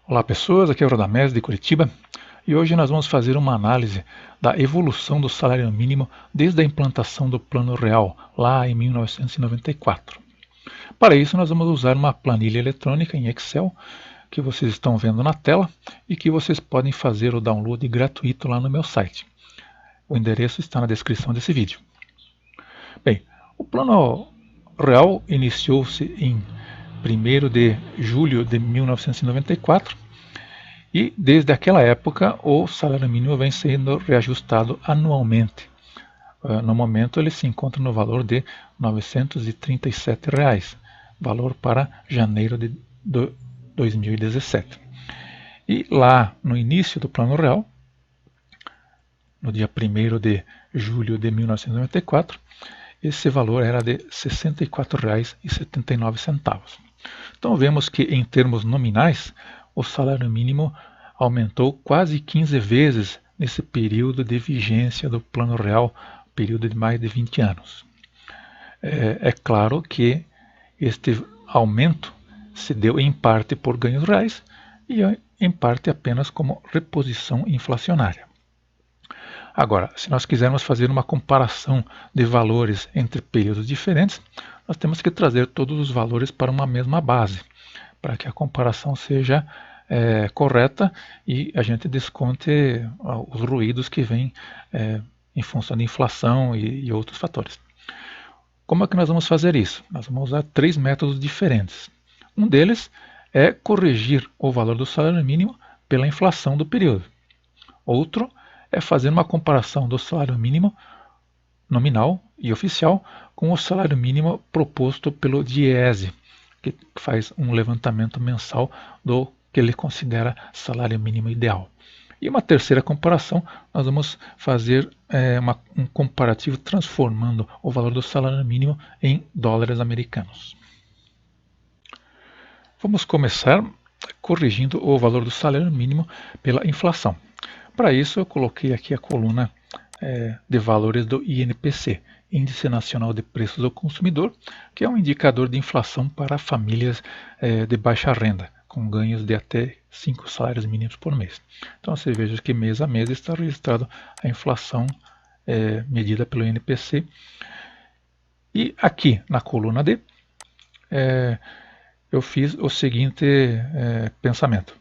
Olá pessoas, aqui é o Radamés de Curitiba e hoje nós vamos fazer uma análise da evolução do salário mínimo desde a implantação do Plano Real, lá em 1994. Para isso nós vamos usar uma planilha eletrônica em Excel que vocês estão vendo na tela e que vocês podem fazer o download gratuito lá no meu site. O endereço está na descrição desse vídeo. Bem, o Plano Real iniciou-se em 1º de julho de 1994 e desde aquela época o salário mínimo vem sendo reajustado anualmente. No momento ele se encontra no valor de R$ 937, valor para janeiro de 2017. E lá no início do Plano Real, no dia 1º de julho de 1994, esse valor era de R$ 64,79. Então vemos que em termos nominais, o salário mínimo aumentou quase 15 vezes nesse período de vigência do Plano Real, período de mais de 20 anos. É claro que este aumento se deu em parte por ganhos reais e em parte apenas como reposição inflacionária. Agora, se nós quisermos fazer uma comparação de valores entre períodos diferentes, nós temos que trazer todos os valores para uma mesma base, para que a comparação seja correta e a gente desconte os ruídos que vêm em função da inflação e outros fatores. Como é que nós vamos fazer isso? Nós vamos usar 3 métodos diferentes. Um deles é corrigir o valor do salário mínimo pela inflação do período. Outro é fazer uma comparação do salário mínimo nominal e oficial com o salário mínimo proposto pelo DIEESE, que faz um levantamento mensal do que ele considera salário mínimo ideal. E uma terceira comparação, nós vamos fazer um comparativo transformando o valor do salário mínimo em dólares americanos. Vamos começar corrigindo o valor do salário mínimo pela inflação. Para isso eu coloquei aqui a coluna de valores do INPC, Índice Nacional de Preços ao Consumidor, que é um indicador de inflação para famílias de baixa renda, com ganhos de até 5 salários mínimos por mês. Então você veja que mês a mês está registrado a inflação medida pelo INPC. E aqui na coluna D, eu fiz o seguinte pensamento.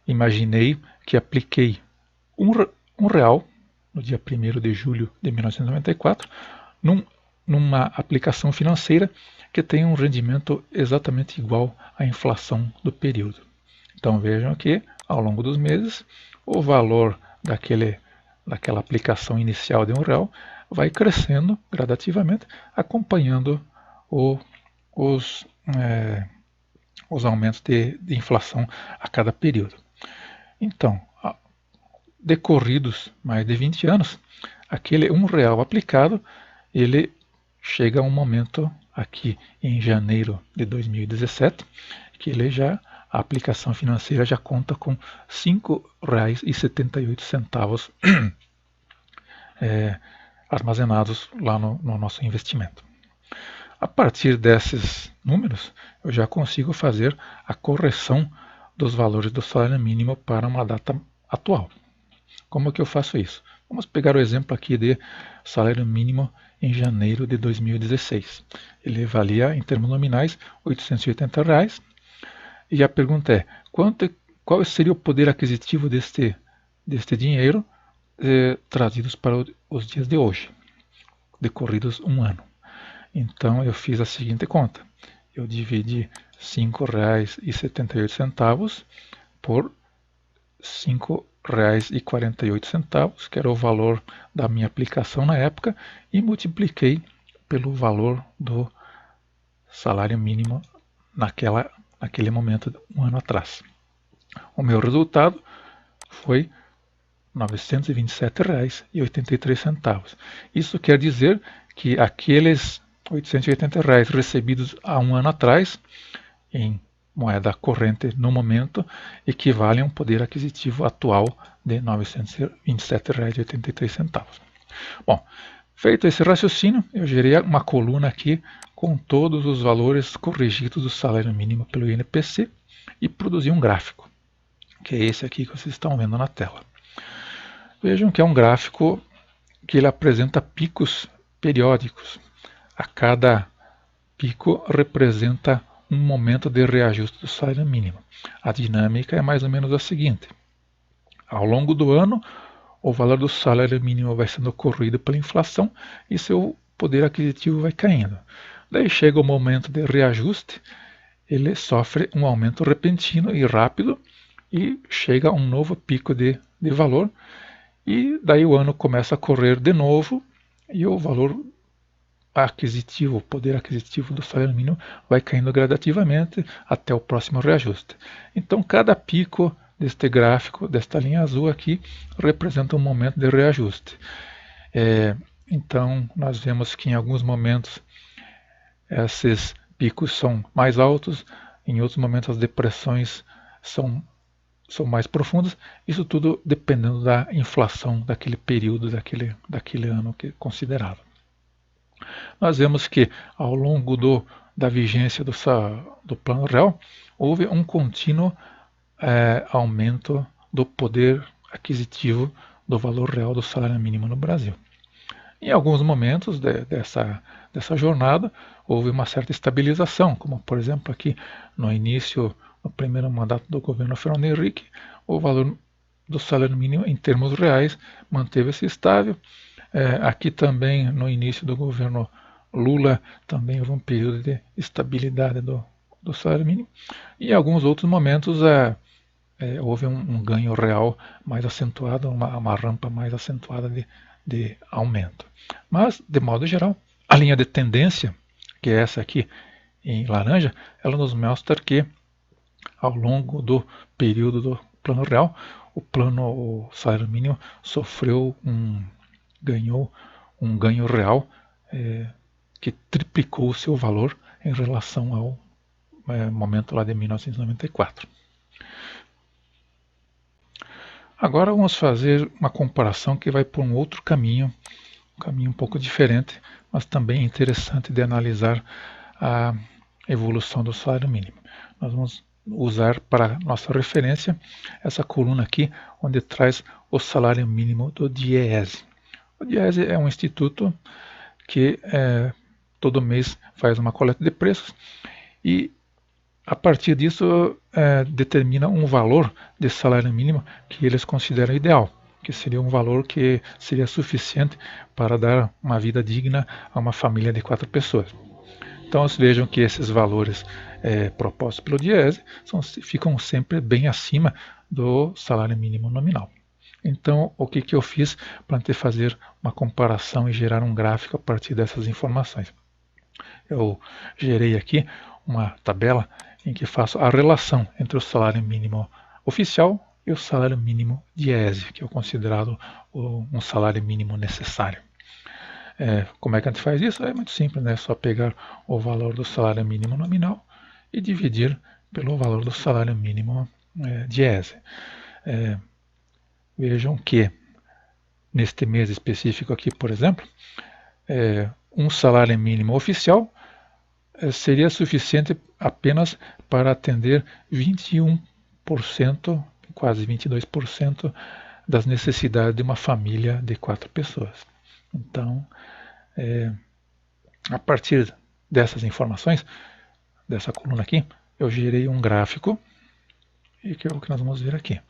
Imaginei que apliquei um real no dia 1º de julho de 1994, numa aplicação financeira que tem um rendimento exatamente igual à inflação do período. Então vejam que, ao longo dos meses, o valor daquela aplicação inicial de R$1 vai crescendo gradativamente, acompanhando os aumentos de inflação a cada período. Então, decorridos mais de 20 anos, aquele R$1 aplicado, ele chega a um momento aqui em janeiro de 2017, que a aplicação financeira já conta com R$ 5,78 armazenados lá no nosso investimento. A partir desses números, eu já consigo fazer a correção dos valores do salário mínimo para uma data atual. Como é que eu faço isso? Vamos pegar o exemplo aqui de salário mínimo em janeiro de 2016. Ele valia, em termos nominais, R$ 880. E a pergunta é, qual seria o poder aquisitivo deste dinheiro trazidos para os dias de hoje, decorridos um ano? Então eu fiz a seguinte conta. Eu dividi R$ 5,78 por R$ 5,48, que era o valor da minha aplicação na época, e multipliquei pelo valor do salário mínimo naquele momento, um ano atrás. O meu resultado foi R$ 927,83. Isso quer dizer que aqueles R$ 880 recebidos há um ano atrás, em moeda corrente no momento, equivalem a um poder aquisitivo atual de R$ 927,83. Bom, feito esse raciocínio, eu gerei uma coluna aqui com todos os valores corrigidos do salário mínimo pelo INPC e produzi um gráfico, que é esse aqui que vocês estão vendo na tela. Vejam que é um gráfico que ele apresenta picos periódicos. A cada pico representa um momento de reajuste do salário mínimo. A dinâmica é mais ou menos a seguinte. Ao longo do ano, o valor do salário mínimo vai sendo corroído pela inflação e seu poder aquisitivo vai caindo. Daí chega o momento de reajuste, ele sofre um aumento repentino e rápido e chega a um novo pico de valor, e daí o ano começa a correr de novo e o valor aquisitivo, o poder aquisitivo do salário mínimo vai caindo gradativamente até o próximo reajuste. Então cada pico deste gráfico, desta linha azul aqui, representa um momento de reajuste. Então nós vemos que em alguns momentos esses picos são mais altos, em outros momentos as depressões são mais profundas, isso tudo dependendo da inflação daquele período, daquele ano que é considerado. Nós vemos que ao longo da vigência do Plano Real, houve um contínuo aumento do poder aquisitivo do valor real do salário mínimo no Brasil. Em alguns momentos dessa jornada, houve uma certa estabilização, como por exemplo aqui no início, no primeiro mandato do governo Fernando Henrique, o valor do salário mínimo em termos reais manteve-se estável. Aqui também no início do governo Lula também houve um período de estabilidade do salário mínimo. E em alguns outros momentos houve um ganho real mais acentuado, uma rampa mais acentuada de aumento. Mas, de modo geral, a linha de tendência, que é essa aqui em laranja, ela nos mostra que ao longo do período do Plano Real, o salário mínimo ganhou um ganho real que triplicou o seu valor em relação ao momento lá de 1994. Agora vamos fazer uma comparação que vai por um outro caminho, um caminho um pouco diferente, mas também interessante de analisar a evolução do salário mínimo. Nós vamos usar para nossa referência essa coluna aqui, onde traz o salário mínimo do DIEESE. O DIEESE é um instituto que todo mês faz uma coleta de preços e a partir disso determina um valor de salário mínimo que eles consideram ideal, que seria um valor que seria suficiente para dar uma vida digna a uma família de 4 pessoas. Então vejam que esses valores propostos pelo DIEESE ficam sempre bem acima do salário mínimo nominal. Então o que eu fiz para fazer uma comparação e gerar um gráfico a partir dessas informações? Eu gerei aqui uma tabela em que faço a relação entre o salário mínimo oficial e o salário mínimo DIEESE, que é considerado um salário mínimo necessário. Como é que a gente faz isso? É muito simples, né? É só pegar o valor do salário mínimo nominal e dividir pelo valor do salário mínimo DIEESE. Vejam que neste mês específico aqui, por exemplo, um salário mínimo oficial seria suficiente apenas para atender 21%, quase 22% das necessidades de uma família de 4 pessoas. Então, a partir dessas informações, dessa coluna aqui, eu gerei um gráfico, e que é o que nós vamos ver aqui,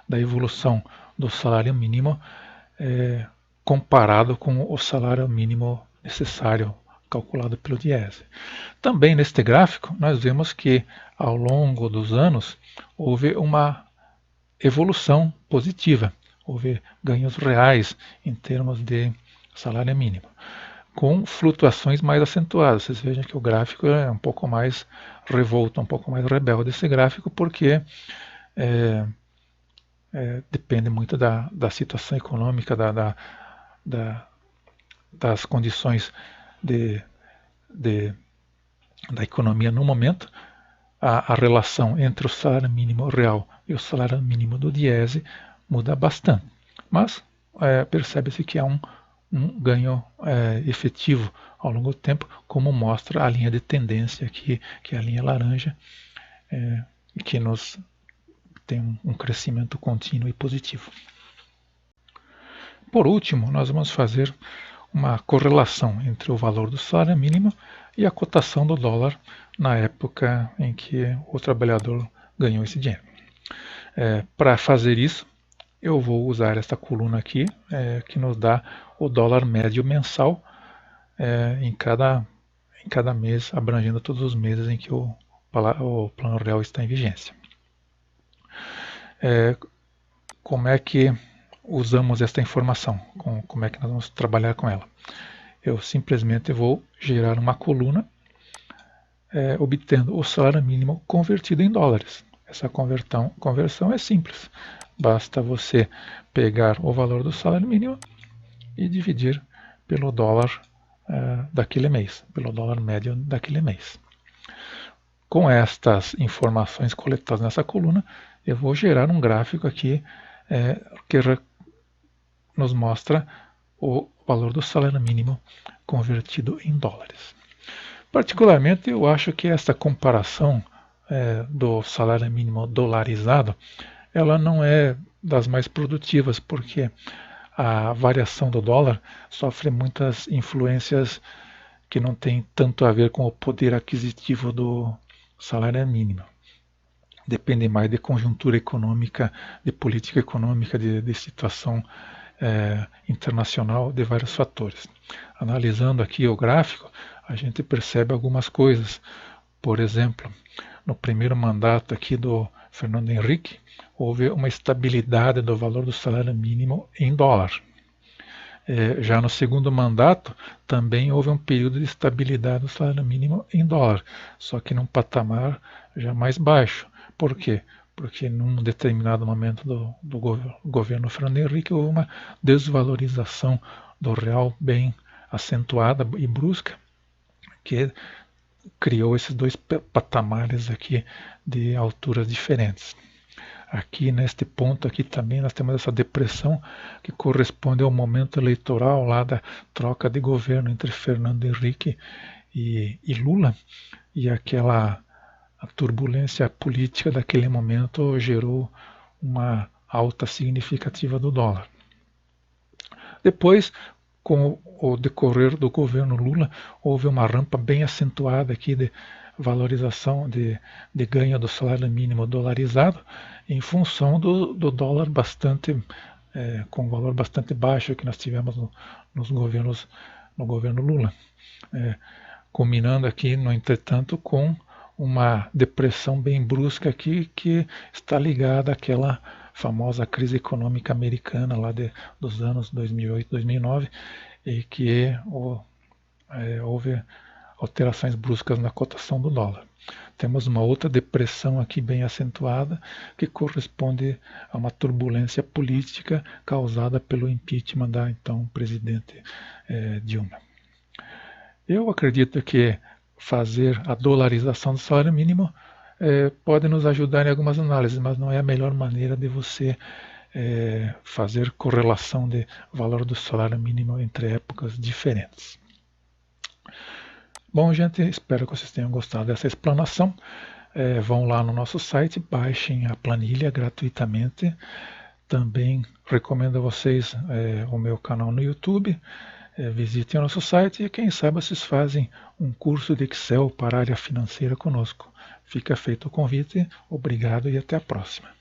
da evolução do salário mínimo comparado com o salário mínimo necessário calculado pelo DIEESE. Também neste gráfico nós vemos que ao longo dos anos houve uma evolução positiva, houve ganhos reais em termos de salário mínimo, com flutuações mais acentuadas. Vocês vejam que o gráfico é um pouco mais revolto, um pouco mais rebelde esse gráfico, porque depende muito da situação econômica, das condições da economia no momento. A relação entre o salário mínimo real e o salário mínimo do DIEESE muda bastante. Mas percebe-se que há um ganho efetivo ao longo do tempo, como mostra a linha de tendência aqui, que é a linha laranja, que nos tem um crescimento contínuo e positivo. Por último, nós vamos fazer uma correlação entre o valor do salário mínimo e a cotação do dólar na época em que o trabalhador ganhou esse dinheiro. Para fazer isso, eu vou usar esta coluna aqui, que nos dá o dólar médio mensal em cada mês, abrangendo todos os meses em que o Plano Real está em vigência. Como é que usamos esta informação? Como é que nós vamos trabalhar com ela? Eu simplesmente vou gerar uma coluna obtendo o salário mínimo convertido em dólares. Essa conversão é simples. Basta você pegar o valor do salário mínimo e dividir pelo dólar daquele mês, pelo dólar médio daquele mês. Com estas informações coletadas nessa coluna, eu vou gerar um gráfico aqui que nos mostra o valor do salário mínimo convertido em dólares. Particularmente, eu acho que esta comparação do salário mínimo dolarizado, ela não é das mais produtivas, porque a variação do dólar sofre muitas influências que não têm tanto a ver com o poder aquisitivo do salário mínimo. Depende mais de conjuntura econômica, de política econômica, de situação internacional, de vários fatores. Analisando aqui o gráfico, a gente percebe algumas coisas. Por exemplo, no primeiro mandato aqui do Fernando Henrique, houve uma estabilidade do valor do salário mínimo em dólar. Já no segundo mandato, também houve um período de estabilidade do salário mínimo em dólar, só que num patamar já mais baixo. Por quê? Porque num determinado momento do governo Fernando Henrique houve uma desvalorização do real bem acentuada e brusca, que criou esses dois patamares aqui de alturas diferentes. Aqui neste ponto aqui também nós temos essa depressão que corresponde ao momento eleitoral lá da troca de governo entre Fernando Henrique e Lula, e aquela turbulência política daquele momento gerou uma alta significativa do dólar. Depois, com o decorrer do governo Lula, houve uma rampa bem acentuada aqui de valorização, de ganho do salário mínimo dolarizado, em função do dólar com valor bastante baixo que nós tivemos no governo Lula. Combinando aqui, no entretanto, com uma depressão bem brusca aqui que está ligada àquela famosa crise econômica americana lá dos anos 2008, 2009, e que houve alterações bruscas na cotação do dólar. Temos uma outra depressão aqui bem acentuada que corresponde a uma turbulência política causada pelo impeachment da então presidente Dilma. Eu acredito que fazer a dolarização do salário mínimo pode nos ajudar em algumas análises, mas não é a melhor maneira de você fazer correlação de valor do salário mínimo entre épocas diferentes. Bom, gente, espero que vocês tenham gostado dessa explanação. Vão lá no nosso site, baixem a planilha gratuitamente. Também recomendo a vocês o meu canal no YouTube. Visitem o nosso site e quem sabe vocês fazem um curso de Excel para a área financeira conosco. Fica feito o convite, obrigado e até a próxima.